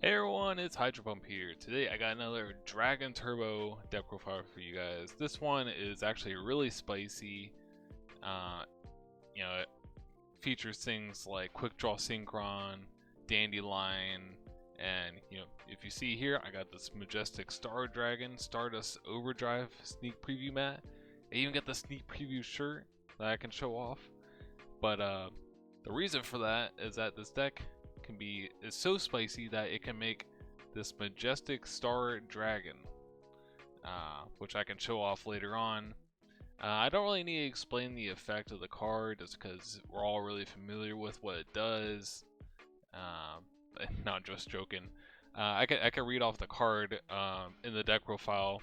Hey everyone, it's Hydro Pump here. Today I got another Dragon Turbo deck profile for you guys. This one is actually really spicy. Uh, it features things like Quickdraw Synchron, Dandelion, and if you see here, I got this Majestic Star Dragon Stardust Overdrive sneak preview mat. I even got the sneak preview shirt that I can show off. But the reason for that is that this deck is so spicy that it can make this Majestic Star Dragon, which I can show off later on. I don't really need to explain the effect of the card just because we're all really familiar with what it does. Not just joking. I can read off the card in the deck profile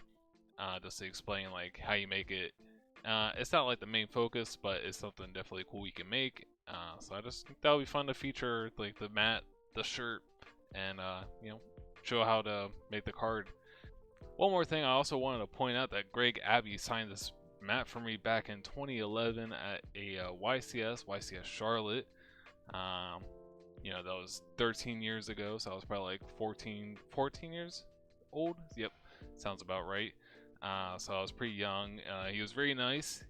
just to explain like how you make it. It's not like the main focus, but it's something definitely cool you can make. So I just think that would be fun to feature, like the mat, the shirt, and show how to make the card. One more thing, I also wanted to point out that Greg Abbey signed this mat for me back in 2011 at a YCS Charlotte. That was 13 years ago, so I was probably like 14 years old. Yep, sounds about right. So I was pretty young. He was very nice.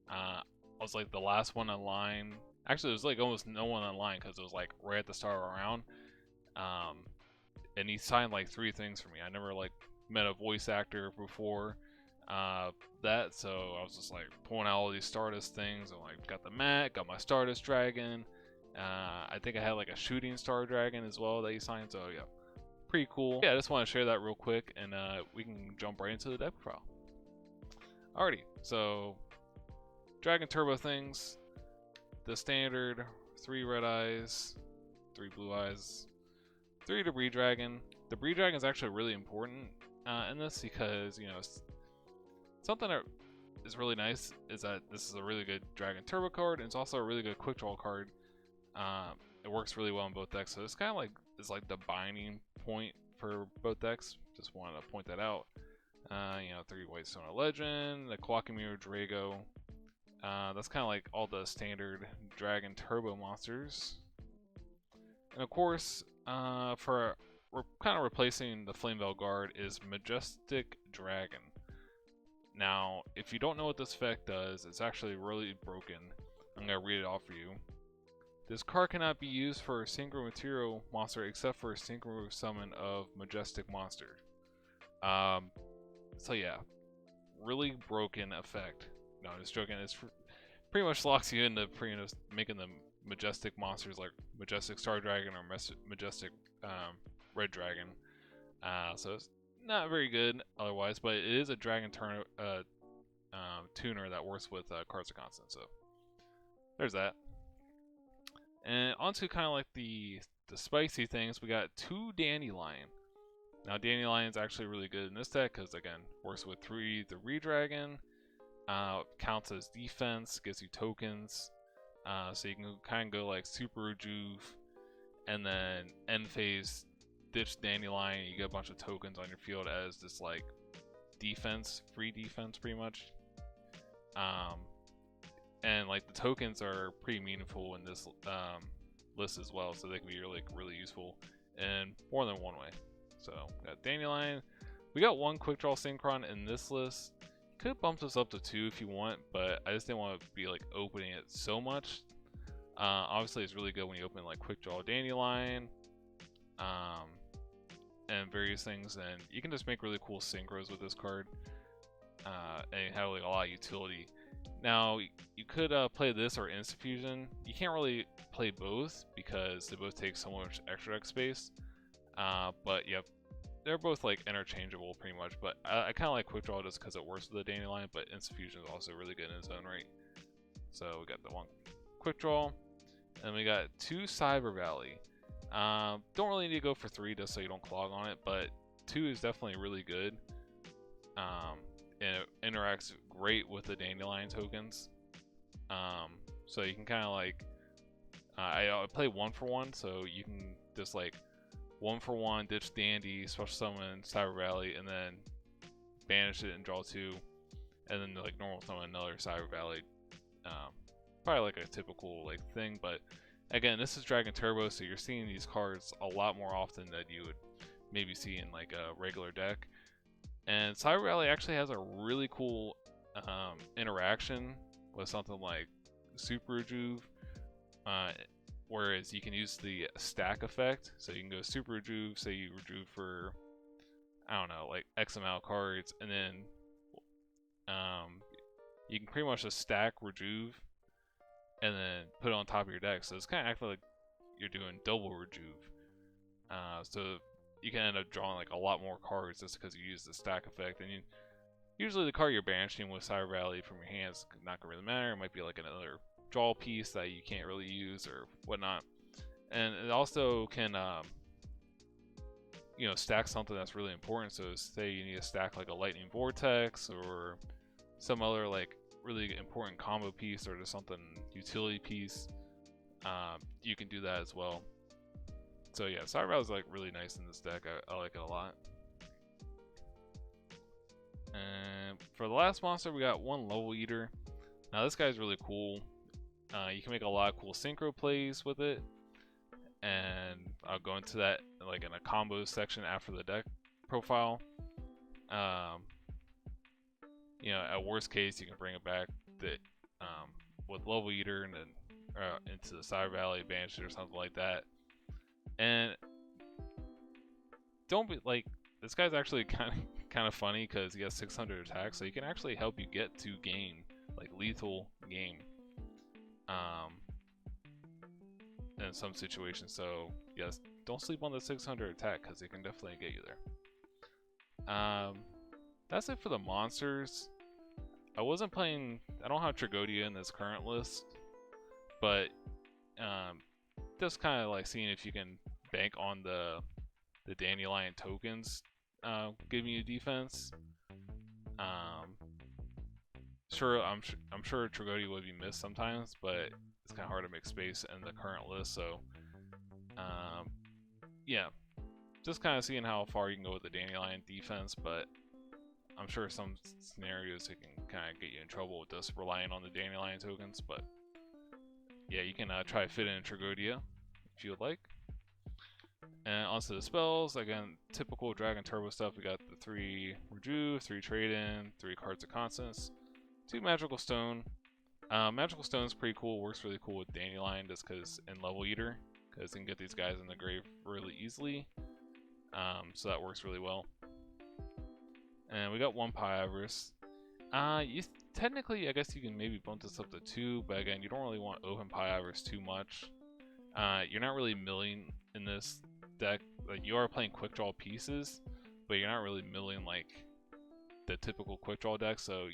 I was like the last one in line. Actually, it was like almost no one in line because it was like right at the start of the round. And he signed like 3 things for me. I never like met a voice actor before that, so I was just like pulling out all these Stardust things. And like got the mat, got my Stardust Dragon. I think I had like a Shooting Star Dragon as well that he signed. So yeah, pretty cool. Yeah, I just want to share that real quick, and we can jump right into the deck profile. Alrighty, so Dragon Turbo things. The standard 3 red eyes, 3 blue eyes, 3 Debris Dragon. Debris Dragon is actually really important in this because something that is really nice is that this is a really good Dragon Turbo card, and it's also a really good Quick Draw card. It works really well in both decks, so it's kind of like the binding point for both decks. Just wanted to point that out. 3 White Stone of Legend, the Kwakamiru Drago. That's kind of like all the standard Dragon Turbo monsters. And of course, for kind of replacing the Flamebell Guard is Majestic Dragon. Now, if you don't know what this effect does, it's actually really broken. I'm going to read it off for you. This card cannot be used for a Synchro Material monster except for a Synchro Summon of Majestic Monster. So yeah, really broken effect. No, I'm just joking. It's pretty much locks you into making the Majestic monsters like Majestic Star Dragon or Majestic Red Dragon. So it's not very good otherwise, but it is a Dragon tuner that works with cards of constant. So there's that. And onto kind of like the spicy things, we got 2 Dandelion. Now Dandelion is actually really good in this deck because again, works with 3 the Redragon, counts as defense, gives you tokens, so you can kind of go like Super Rejuve, and then end phase ditch Dandelion, and you get a bunch of tokens on your field as this like defense, free defense pretty much. And like the tokens are pretty meaningful in this list as well, so they can be really useful in more than one way. So we got Dandelion. We got 1 Quick Draw Synchron in this list. You could bump this up to 2 if you want, but I just didn't want to be like opening it so much. Obviously, it's really good when you open like Quick Draw Dandelion, and various things, and you can just make really cool synchros with this card, and have like a lot of utility. Now, you could play this or Instant Fusion. You can't really play both because they both take so much extra deck space. But yeah, they're both like interchangeable pretty much. But I kind of like Quick Draw just because it works with the Dandelion, but Instant Fusion is also really good in its own right. So we got the 1 Quick Draw, and we got 2 Cyber Valley. Don't really need to go for 3 just so you don't clog on it, but 2 is definitely really good. And it interacts great with the Dandelion tokens. So you can kind of like, I play 1 for 1, so you can just like 1 for 1, ditch Dandy, special summon Cyber Valley, and then banish it and draw 2, and then like normal summon another Cyber Valley. Probably like a typical like thing, but Again, this is Dragon Turbo, so you're seeing these cards a lot more often than you would maybe see in like a regular deck. And Cyber Rally actually has a really cool interaction with something like Super Rejuve, whereas you can use the stack effect. So you can go Super Rejuve, say you rejuve for, I don't know, like X amount of cards, and then you can pretty much just stack Rejuve and then put it on top of your deck. So it's kind of acting like you're doing double Rejuve. So you can end up drawing like a lot more cards just because you use the stack effect. And usually the card you're banishing with Cyber Rally from your hands is not gonna really matter. It might be like another draw piece that you can't really use or whatnot. And it also can stack something that's really important. So say you need to stack like a Lightning Vortex or some other like really important combo piece or just something utility piece, you can do that as well. So yeah, Cyber Rally is like really nice in this deck. I like it a lot. And for the last monster, we got one Level Eater. Now this guy's really cool. You can make a lot of cool synchro plays with it, and I'll go into that like in a combo section after the deck profile. At worst case, you can bring it back with Level Eater and then into the Cyber Valley, banish it or something like that. And don't be like, this guy's actually kind of funny because he has 600 attack, so he can actually help you get to game, like lethal game, in some situations. So yes, don't sleep on the 600 attack because it can definitely get you there. That's it for the monsters. I don't have Tragodia in this current list, but just kind of like seeing if you can bank on the Dandelion tokens giving you defense. I'm sure Tragodia would be missed sometimes, but it's kind of hard to make space in the current list. So yeah, just kind of seeing how far you can go with the Dandelion defense, but I'm sure some scenarios it can kind of get you in trouble with just relying on the Dandelion tokens. But yeah, you can try to fit in Tragodia if you would like. And onto the spells, again, typical Dragon Turbo stuff. We got the 3 Rejuve, 3 Trade-In, 3 Cards of Constance, 2 Magical Stone. Magical Stone is pretty cool, works really cool with Dandelion just because in Level Eater, because you can get these guys in the grave really easily. So that works really well. And we got 1 Pyavris. Technically, I guess you can maybe bump this up to 2, but again, you don't really want open Pyavris too much. You're not really milling in this deck. Like, you are playing quick draw pieces, but you're not really milling like the typical quick draw deck, so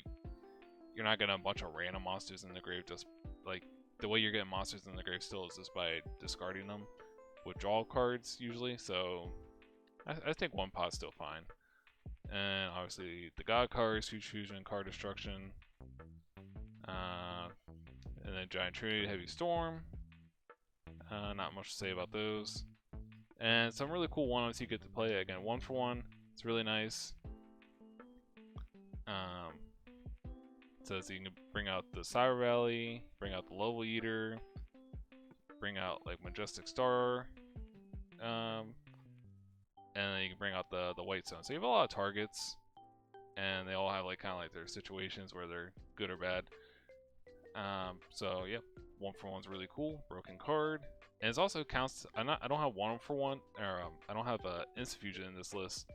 you're not getting a bunch of random monsters in the grave. Just like the way you're getting monsters in the grave still is just by discarding them with draw cards usually. So I think 1 pot's still fine. And obviously the God cards, Huge Fusion, Card Destruction, and then Giant Trinity, Heavy Storm. Not much to say about those. And some really cool one-offs you get to play. Again, 1 for 1. It's really nice. So you can bring out the Cyber Valley, bring out the Level Eater, bring out like Majestic Star, and then you can bring out the White Stone. So you have a lot of targets, and they all have like kind of like their situations where they're good or bad. So yeah, 1 for 1's really cool. Broken card, and it also counts. I don't have 1 for 1, or I don't have Instant Fusion in this list.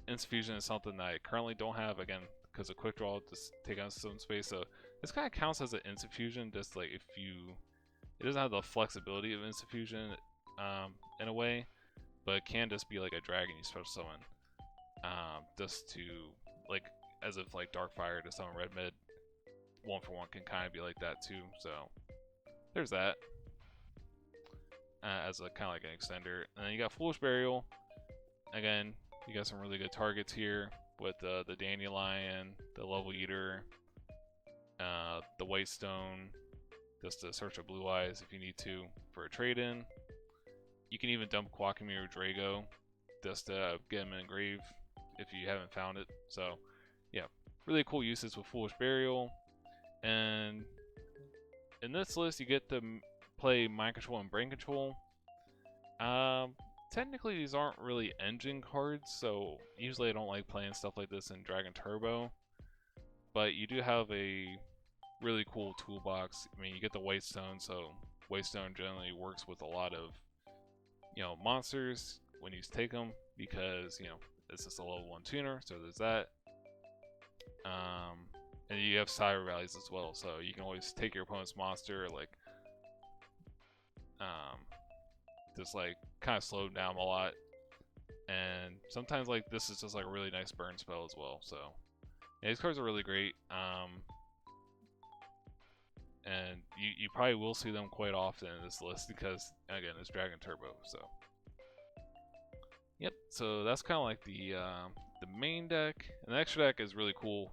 Instant Fusion is something that I currently don't have, again because of quick draw, just take out some space. So this kind of counts as an Instant Fusion, just like it doesn't have the flexibility of Instant Fusion in a way, but it can just be like a dragon you special summon, just to like as if like Darkfire to summon red mid. 1 for 1 can kind of be like that too. So there's that as a kind of like an extender. And then you got Foolish Burial. Again, you got some really good targets here with the Dandelion, the Level Eater, the White Stone, just to search a Blue Eyes if you need to for a trade-in. You can even dump Quackmere or Drago just to get him in grave if you haven't found it. So yeah, really cool uses with Foolish Burial. And in this list, you get to play Mind Control and Brain Control. Technically these aren't really engine cards, so usually I don't like playing stuff like this in Dragon Turbo. But you do have a really cool toolbox. I mean, you get the White Stone, so White Stone generally works with a lot of, monsters when you take them, because, this is a level 1 tuner, so there's that. And you have Cyber Valleys as well, so you can always take your opponent's monster, like, just like kind of slow down a lot. And sometimes like this is just like a really nice burn spell as well. So yeah, these cards are really great. And you probably will see them quite often in this list because again it's Dragon Turbo. So yep, so that's kind of like the main deck. And the extra deck is really cool.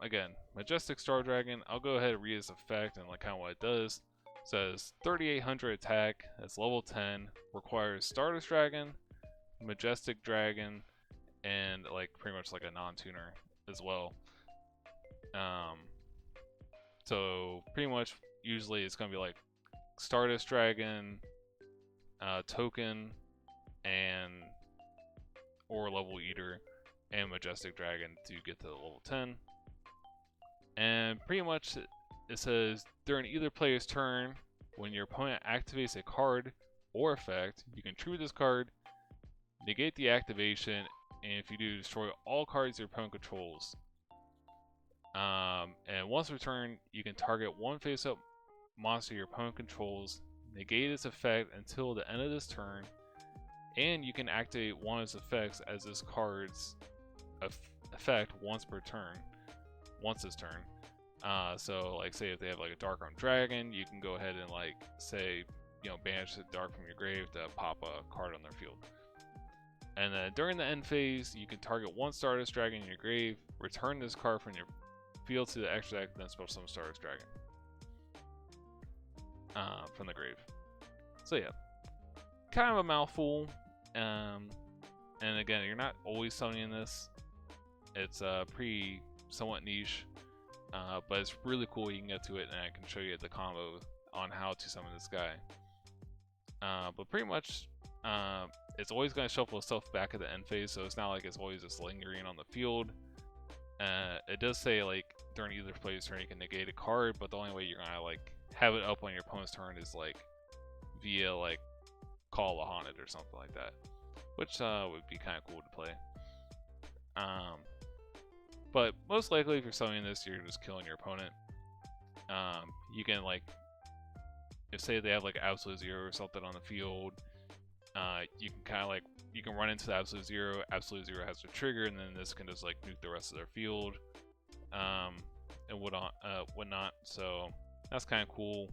Again, Majestic Star Dragon, I'll go ahead and read its effect and like kind of what it does. It says 3800 attack, that's level 10, requires Stardust Dragon, Majestic Dragon, and like pretty much like a non-tuner as well. So pretty much usually it's gonna be like Stardust Dragon, Token, and or Level Eater, and Majestic Dragon to get to the level 10. And pretty much it says during either player's turn, when your opponent activates a card or effect, you can tribute this card, negate the activation, and if you do, destroy all cards your opponent controls. And once returned, you can target one face-up monster your opponent controls, negate its effect until the end of this turn, and you can activate one of its effects as this card's effect once this turn. So like say if they have like a Dark Arm Dragon, you can go ahead and like say, banish the Dark from your grave to pop a card on their field. And then during the end phase, you can target one Stardust Dragon in your grave, return this card from your field to the extra deck, then special summon Stardust Dragon from the grave. So yeah, kind of a mouthful. And again, you're not always summoning this. It's pretty somewhat niche, but it's really cool. You can get to it, and I can show you the combo on how to summon this guy. But pretty much, it's always going to shuffle itself back at the end phase, so it's not like it's always just lingering on the field. It does say like during either player's turn you can negate a card, but the only way you're gonna like have it up on your opponent's turn is like via like Call the Haunted or something like that, which would be kind of cool to play. But most likely if you're summoning this, you're just killing your opponent. You can like, if say they have like Absolute Zero or something on the field, you can kind of like, you can run into the Absolute Zero has to trigger, and then this can just like nuke the rest of their field, and whatnot. So that's kind of cool.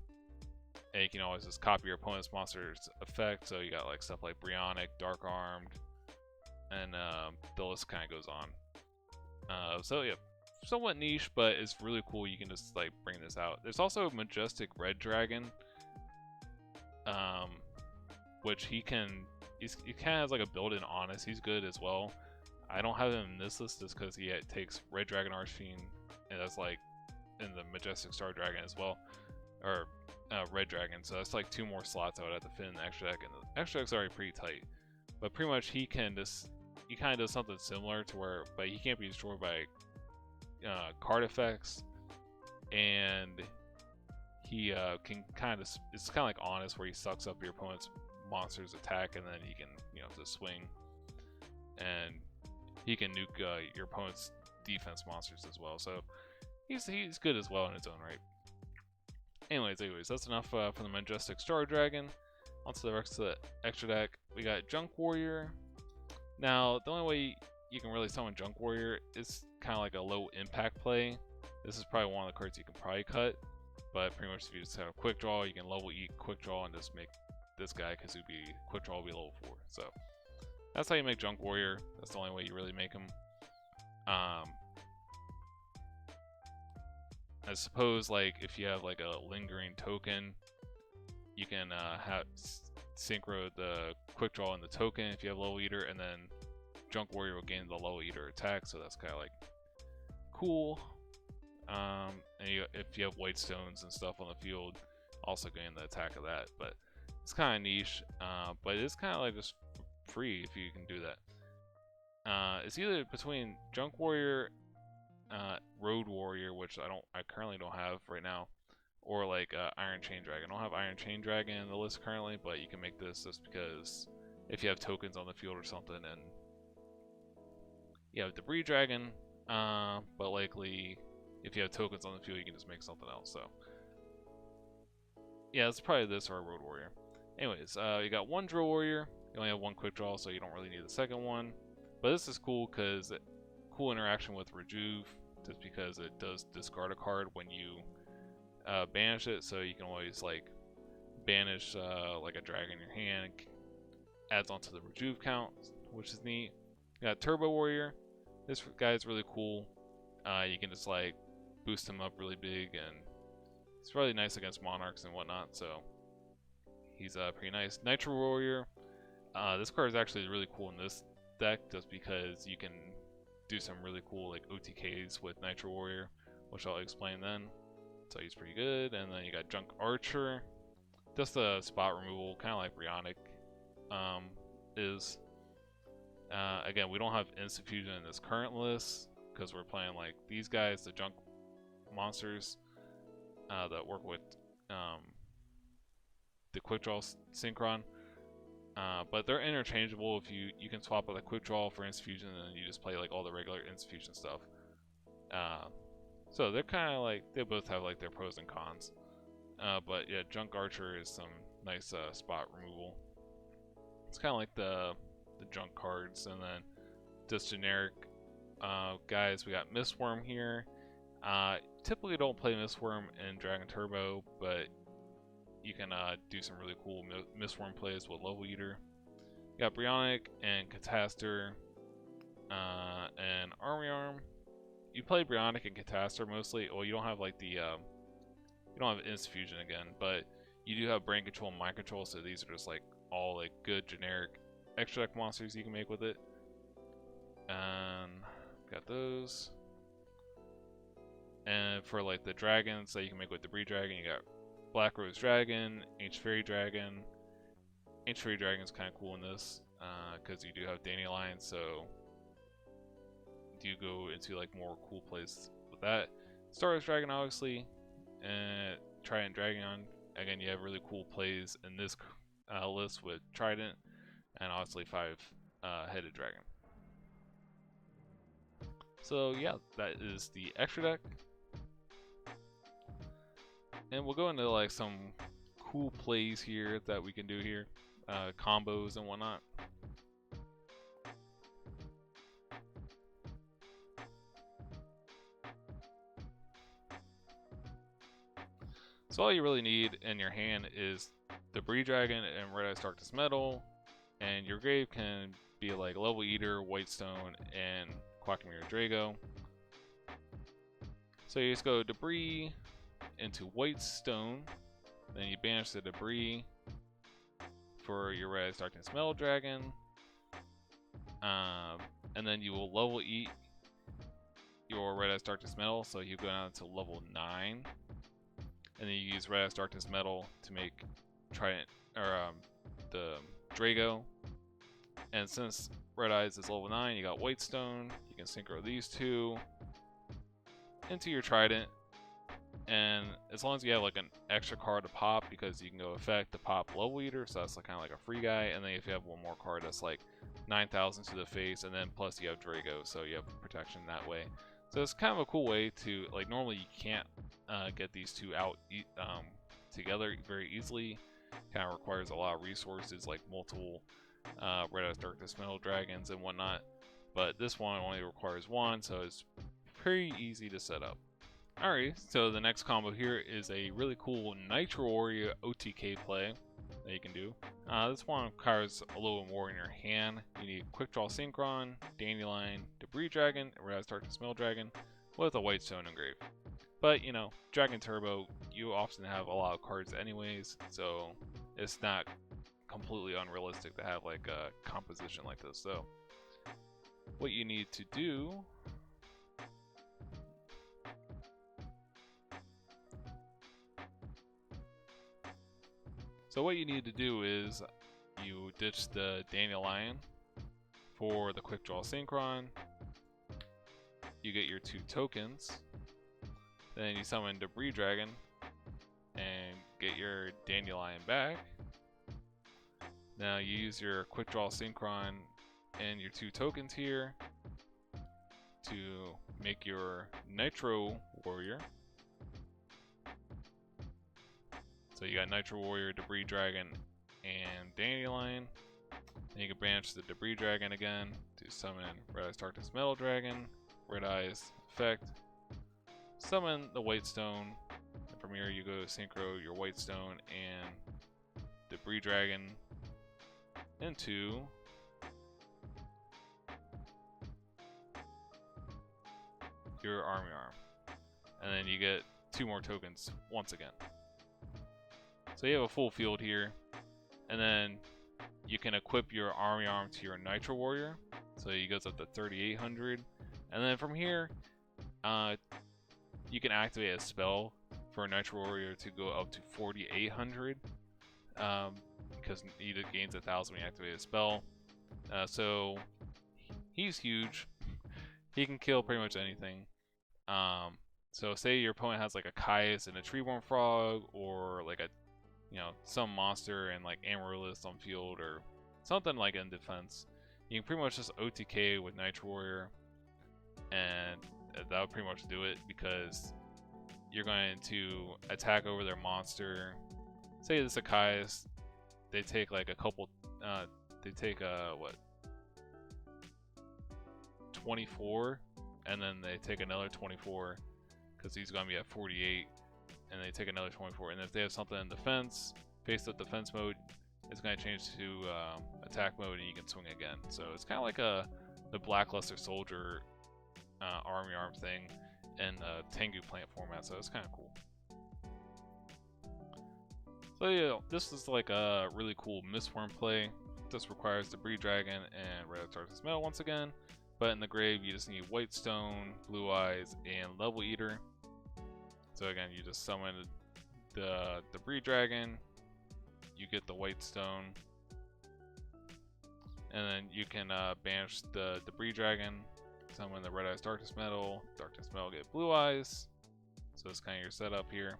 And you can always just copy your opponent's monster's effect, so you got like stuff like Brionic, Dark Armed, and the list kind of goes on. So yeah, somewhat niche, but it's really cool. You can just like bring this out. There's also a Majestic Red Dragon, which he kind of has like a built-in Honest. He's good as well. I don't have him in this list just because he takes Red Dragon Archfiend, and that's like in the Majestic Star Dragon as well, or Red Dragon. So that's like 2 more slots I would have to fit in the extra deck, and the extra deck's already pretty tight. But pretty much he kind of does something similar to where, but he can't be destroyed by card effects, and he can kind of, it's kind of like Honest, where he sucks up your opponent's monster's attack, and then he can just swing, and he can nuke your opponent's defense monsters as well. So he's good as well in its own right. Anyways, that's enough for the Majestic Star Dragon. On to the rest of the extra deck. We got Junk Warrior. Now, the only way you can really summon Junk Warrior is kind of like a low impact play. This is probably one of the cards you can probably cut, but pretty much if you just have a Quickdraw, you can level E Quickdraw and just make this guy, because Quickdraw will be level 4. So that's how you make Junk Warrior. That's the only way you really make him. I suppose like if you have like a lingering token, you can synchro the Quickdraw and the token if you have Level Eater, and then Junk Warrior will gain the Level Eater attack, so that's kind of like cool. And if you have White Stones and stuff on the field, also getting the attack of that. But it's kind of niche, but it's kind of like just free if you can do that. It's either between Junk Warrior, Road Warrior, which I currently don't have right now, or like Iron Chain Dragon. I don't have Iron Chain Dragon in the list currently, but you can make this just because if you have tokens on the field or something, and you have Debris Dragon, but likely if you have tokens on the field, you can just make something else. So yeah, it's probably this or a Road Warrior. Anyways, you got one Drill Warrior. You only have one Quick Draw, so you don't really need the second one. But this is cool because cool interaction with Rejuve, just because it does discard a card when you banish it, so you can always like banish like a dragon in your hand. Adds onto the Rejuve count, which is neat. You got Turbo Warrior. This guy is really cool. You can just like boost him up really big, and it's really nice against monarchs and whatnot. So he's pretty nice. Nitro Warrior. This card is actually really cool in this deck, just because you can do some really cool like OTKs with Nitro Warrior, which I'll explain then. So he's pretty good. And then you got Junk Archer, just a spot removal, kind of like Brionic is. Again, we don't have Instant Fusion in this current list because we're playing like these guys, the junk monsters that work with the Quick Draw Synchron. But they're interchangeable. If you can swap out a Quick Draw for Instant Fusion, and then you just play like all the regular Instant Fusion stuff. So they're kind of like, they both have like their pros and cons. But yeah, Junk Archer is some nice spot removal. It's kind of like the junk cards. And then just generic guys, we got Mistworm here. Typically don't play Mistworm in Dragon Turbo, but you can do some really cool Mistworm plays with Level Eater. You got Brionic and Catastor and Army Arm. You play Brionic and Catastor mostly. Well, you don't have like the you don't have Instant Fusion again, but you do have Brain Control and Mind Control, so these are just like all like good generic extra deck monsters you can make with it. And got those. And for like the dragons that you can make with Debris Dragon, you got Black Rose Dragon, Ancient Fairy Dragon. Ancient Fairy Dragon is kind of cool in this because you do have Dandelion, so you go into like more cool plays with that. Stardust Dragon, obviously, and Trident Dragon. Again, you have really cool plays in this list with Trident, and obviously 5-headed dragon. So yeah, that is the extra deck. And we'll go into like some cool plays here that we can do here, combos and whatnot. So all you really need in your hand is Debris Dragon and Red Eyes Darkness Metal, and your grave can be like Level Eater, Whitestone, and Quackmere Drago. So you just go Debris into Whitestone, then you banish the Debris for your Red Eyes Darkness Metal Dragon, and then you will level eat your Red Eyes Darkness Metal, so you go down to level 9. And then you use Red Eyes Darkness Metal to make Trident or the Drago. And since Red Eyes is level 9, you got Whitestone. You can synchro these two into your Trident. And as long as you have like an extra card to pop, because you can go effect to pop Level Eater, so that's like, kind of like a free guy. And then if you have one more card, that's like 9,000 to the face, and then plus you have Drago, so you have protection that way. So it's kind of a cool way to, like, normally you can't get these two out together very easily. Kind of requires a lot of resources, like multiple Red Eyes Darkness Metal Dragons and whatnot. But this one only requires one, so it's pretty easy to set up. Alright, so the next combo here is a really cool Nitro Warrior OTK play that you can do. This one requires a little bit more in your hand. You need Quick Draw Synchron, Dandelion, Debris Dragon, and Red Eyes Darkness Metal Dragon with a Whitestone engraved. But, you know, Dragon Turbo, you often have a lot of cards anyways, so it's not completely unrealistic to have like a composition like this. So what you need to do So what you need to do is you ditch the Dandelion for the Quickdraw Synchron. You get your 2 tokens. Then you summon Debris Dragon and get your Dandelion back. Now you use your Quickdraw Synchron and your 2 tokens here to make your Nitro Warrior. So you got Nitro Warrior, Debris Dragon, and Dandelion. Then you can branch the Debris Dragon again to summon Red Eyes Darkness Metal Dragon, Red Eyes effect, summon the White Stone, and from here you go synchro your White Stone and Debris Dragon into your Army Arm, and then you get 2 more tokens once again. So you have a full field here, and then you can equip your Army Arm to your Nitro Warrior, so he goes up to 3,800, and then from here you can activate a spell for a Nitro Warrior to go up to 4,800, because he gains 1,000 when you activate a spell. So he's huge. He can kill pretty much anything. So say your opponent has like a Caius and a Treeborn Frog, or like a some monster and like Amaryllis on field, or something like in defense. You can pretty much just OTK with Nitro Warrior, and that would pretty much do it, because you're going to attack over their monster. Say this is a Caius, they take like a couple, they take what, 24, and then they take another 24, because he's going to be at 48, and they take another 24, and if they have something in defense, face up defense mode, it's going to change to attack mode, and you can swing again. So it's kind of like the Blackluster Soldier Army Arm thing in Tengu plant format, so it's kind of cool. So yeah, this is like a really cool Mistworm play. This requires Debris Dragon and Red Darkness Metal once again, but in the grave you just need White Stone, Blue Eyes, and Level Eater. So again, you just summon the Debris Dragon, you get the White Stone, and then you can banish the Debris Dragon, summon the Red Eyes Darkness Metal get Blue Eyes. So it's kind of your setup here.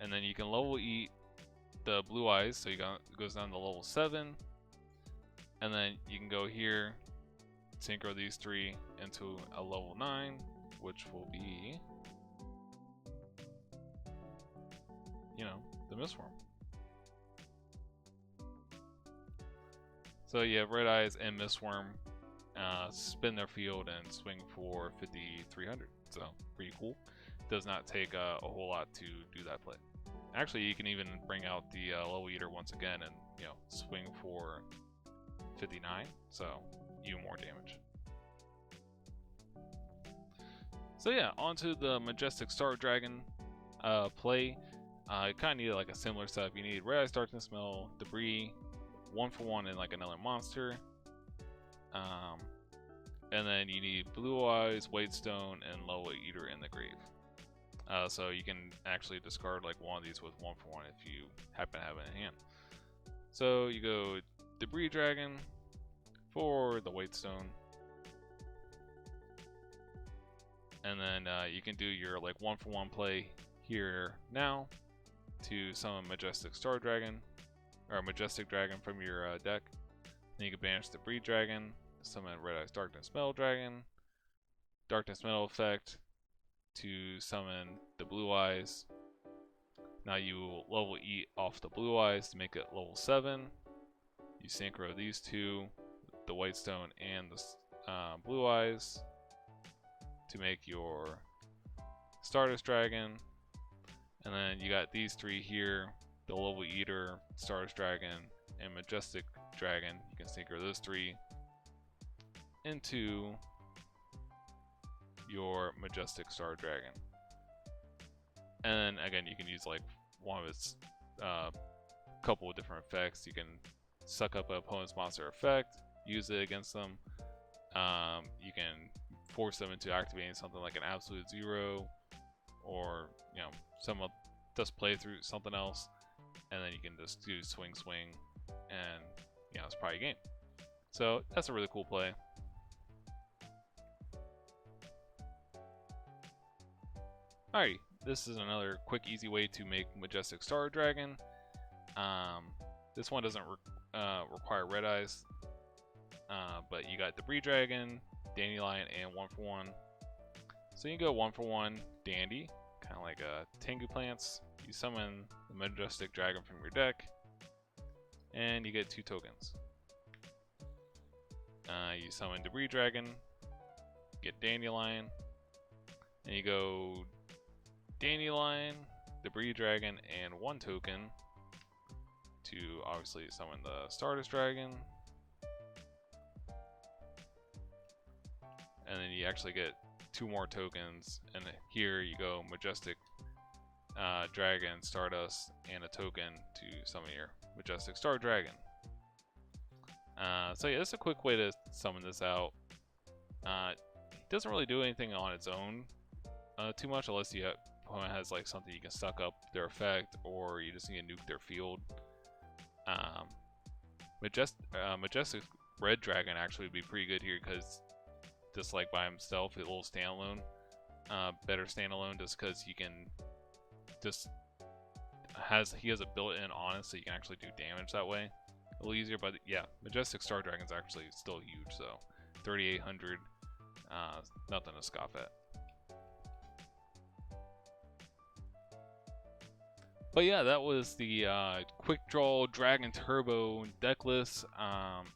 And then you can level eat the Blue Eyes, so it goes down to level 7. And then you can go here, synchro these 3 into a level 9, which will be, the Mistworm. So you have Red Eyes and Mistworm spin their field and swing for 5,300. So pretty cool. Does not take a whole lot to do that play. Actually, you can even bring out the Level Eater once again and swing for 59. So even more damage. So yeah, onto the Majestic Star Dragon play. You kind of need like a similar setup. You need Red Eyes Darkness Metal, Debris, 1-for-1 and like another monster. And then you need Blue Eyes, White Stone, and Level Eater in the grave. So you can actually discard like one of these with 1-for-1 if you happen to have it in hand. So you go Debris Dragon for the White Stone. And then you can do your like 1-for-1 play here now to summon Majestic Star Dragon, or Majestic Dragon from your deck. Then you can banish the Debris Dragon, summon Red Eyes Darkness Metal Dragon, Darkness Metal effect to summon the Blue Eyes. Now you level eat off the Blue Eyes to make it level 7. You synchro these 2, the White Stone and the Blue Eyes, to make your Stardust Dragon. And then you got these 3 here, the Level Eater, Stardust Dragon, and Majestic Dragon. You can synchro those 3 into your Majestic Star Dragon. And then again, you can use like one of its couple of different effects. You can suck up an opponent's monster effect, use it against them. You can force them into activating something like an Absolute Zero, or just play through something else. and then you can just do swing, swing, and you know, it's probably a game. So that's a really cool play. Alrighty, this is another quick, easy way to make Majestic Star Dragon. This one doesn't require red eyes, but you got Debris Dragon, Dandelion, and 1-for-1. So you can go 1-for-1 Dandy, kind of like a Tengu Plants. You summon the Majestic Dragon from your deck, and you get 2 tokens. You summon Debris Dragon, get Dandelion, and you go Dandelion, Debris Dragon, and 1 token to obviously summon the Stardust Dragon. And then you actually get 2 more tokens, and here you go Majestic Dragon, Stardust, and a token to summon your Majestic Star Dragon. So yeah, that's a quick way to summon this out. It doesn't really do anything on its own too much, unless your opponent has like something you can suck up their effect, or you just need to nuke their field. Majestic Red Dragon actually would be pretty good here, because just like by himself, a little standalone, better standalone, just because he can just he has a built-in on, so you can actually do damage that way a little easier. But yeah, Majestic Star Dragon is actually still huge, so 3,800, nothing to scoff at. But yeah, that was the Quickdraw Dragon Turbo deck list,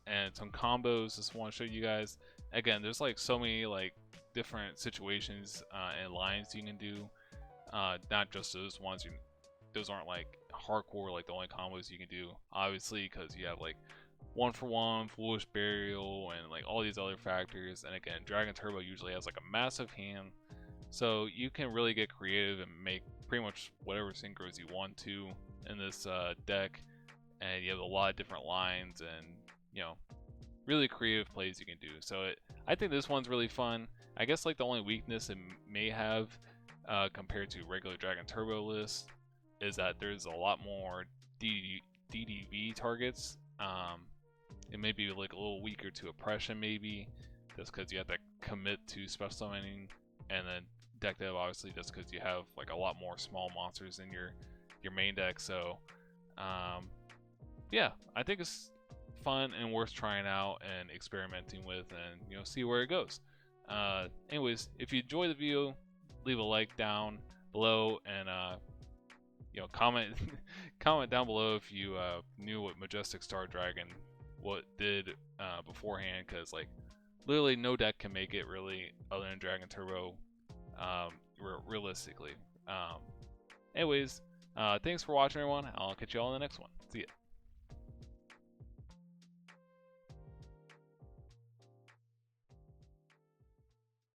and some combos. Just want to show you guys. Again, there's like so many like different situations and lines you can do. Not just those ones. Those aren't like hardcore, like the only combos you can do. Obviously, because you have like 1-for-1, Foolish Burial, and like all these other factors. And again, Dragon Turbo usually has like a massive hand, so you can really get creative and make pretty much whatever synchros you want to in this deck. And you have a lot of different lines, and you know, really creative plays you can do. So I think this one's really fun. I guess like the only weakness it may have compared to regular Dragon Turbo lists is that there's a lot more DDV targets. It may be like a little weaker to oppression, maybe just because you have to commit to special summoning, and then deck dev obviously just because you have like a lot more small monsters in your main deck. So yeah, I think it's fun and worth trying out and experimenting with, and you know, see where it goes. Anyways, if you enjoyed the video, leave a like down below, and you know, comment down below if you knew what Majestic Star Dragon did beforehand, because like literally no deck can make it really other than Dragon Turbo, realistically. Anyways, thanks for watching, everyone. I'll catch you all in the next one. See ya.